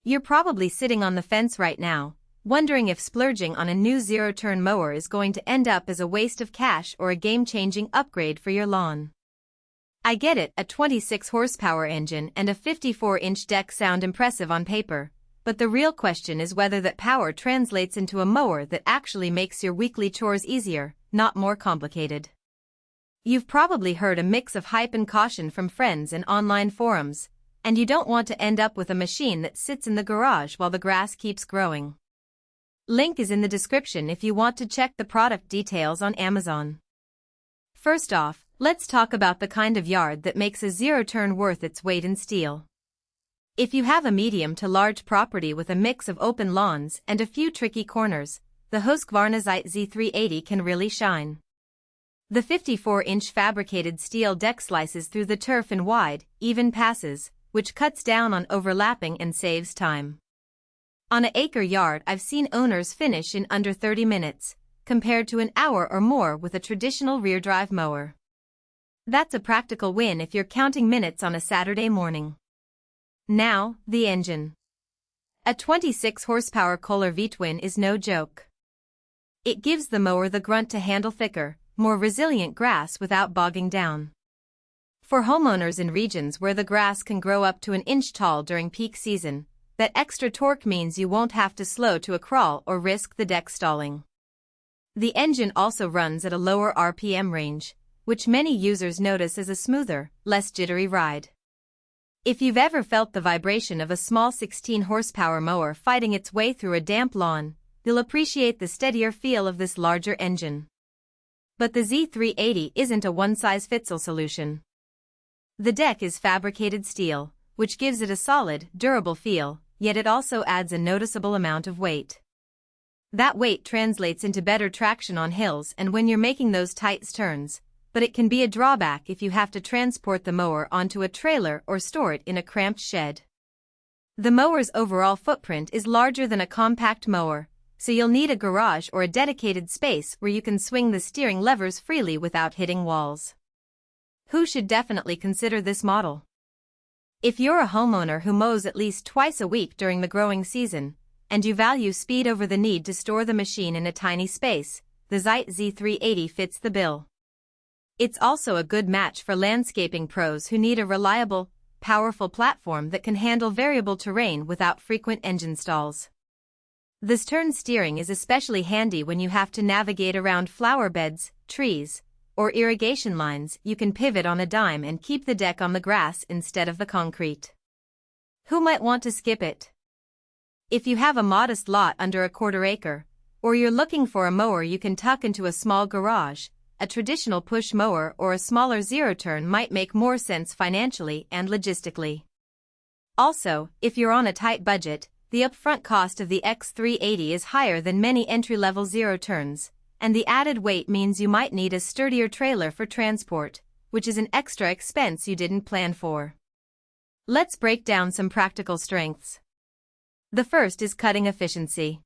You're probably sitting on the fence right now, wondering if splurging on a new zero-turn mower is going to end up as a waste of cash or a game-changing upgrade for your lawn. I get it, a 26 horsepower engine and a 54-inch deck sound impressive on paper, but the real question is whether that power translates into a mower that actually makes your weekly chores easier, not more complicated. You've probably heard a mix of hype and caution from friends and online forums, and you don't want to end up with a machine that sits in the garage while the grass keeps growing. Link is in the description if you want to check the product details on Amazon. First off, let's talk about the kind of yard that makes a zero-turn worth its weight in steel. If you have a medium to large property with a mix of open lawns and a few tricky corners, the Husqvarna Xcite Z380 can really shine. The 54-inch fabricated steel deck slices through the turf in wide, even passes, which cuts down on overlapping and saves time. On an acre yard, I've seen owners finish in under 30 minutes, compared to an hour or more with a traditional rear-drive mower. That's a practical win if you're counting minutes on a Saturday morning. Now, the engine. A 26 horsepower Kohler V-Twin is no joke. It gives the mower the grunt to handle thicker, more resilient grass without bogging down. For homeowners in regions where the grass can grow up to an inch tall during peak season, that extra torque means you won't have to slow to a crawl or risk the deck stalling. The engine also runs at a lower RPM range, which many users notice as a smoother, less jittery ride. If you've ever felt the vibration of a small 16 horsepower mower fighting its way through a damp lawn, you'll appreciate the steadier feel of this larger engine. But the Z380 isn't a one-size-fits-all solution. The deck is fabricated steel, which gives it a solid, durable feel, yet it also adds a noticeable amount of weight. That weight translates into better traction on hills and when you're making those tight turns, but it can be a drawback if you have to transport the mower onto a trailer or store it in a cramped shed. The mower's overall footprint is larger than a compact mower, so you'll need a garage or a dedicated space where you can swing the steering levers freely without hitting walls. Who should definitely consider this model? If you're a homeowner who mows at least twice a week during the growing season, and you value speed over the need to store the machine in a tiny space, the Xcite Z380 fits the bill. It's also a good match for landscaping pros who need a reliable, powerful platform that can handle variable terrain without frequent engine stalls. This turn steering is especially handy when you have to navigate around flower beds, trees, or irrigation lines. You can pivot on a dime and keep the deck on the grass instead of the concrete. Who might want to skip it? If you have a modest lot under a quarter acre, or you're looking for a mower you can tuck into a small garage, a traditional push mower or a smaller zero-turn might make more sense financially and logistically. Also, if you're on a tight budget, the upfront cost of the X380 is higher than many entry-level zero-turns, and the added weight means you might need a sturdier trailer for transport, which is an extra expense you didn't plan for. Let's break down some practical strengths. The first is cutting efficiency.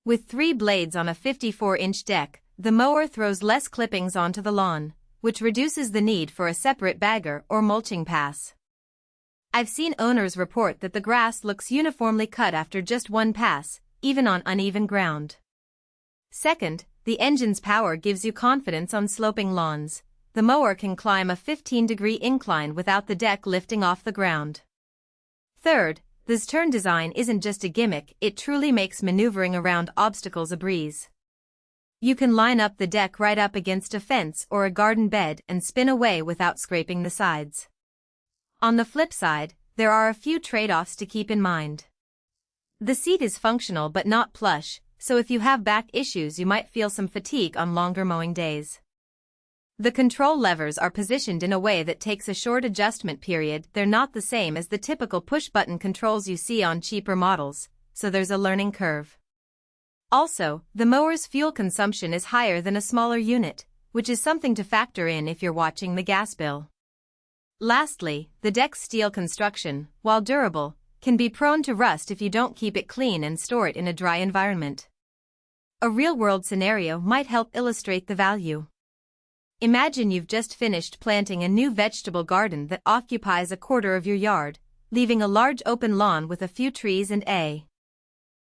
With 3 blades on a 54-inch deck, the mower throws less clippings onto the lawn, which reduces the need for a separate bagger or mulching pass. I've seen owners report that the grass looks uniformly cut after just one pass, even on uneven ground. Second, the engine's power gives you confidence on sloping lawns. The mower can climb a 15-degree incline without the deck lifting off the ground. Third, this turn design isn't just a gimmick, it truly makes maneuvering around obstacles a breeze. You can line up the deck right up against a fence or a garden bed and spin away without scraping the sides. On the flip side, there are a few trade-offs to keep in mind. The seat is functional but not plush, so if you have back issues you might feel some fatigue on longer mowing days. The control levers are positioned in a way that takes a short adjustment period. They're not the same as the typical push-button controls you see on cheaper models, so there's a learning curve. Also, the mower's fuel consumption is higher than a smaller unit, which is something to factor in if you're watching the gas bill. Lastly, the deck's steel construction, while durable, can be prone to rust if you don't keep it clean and store it in a dry environment. A real-world scenario might help illustrate the value. Imagine you've just finished planting a new vegetable garden that occupies a quarter of your yard. leaving a large open lawn with a few trees and a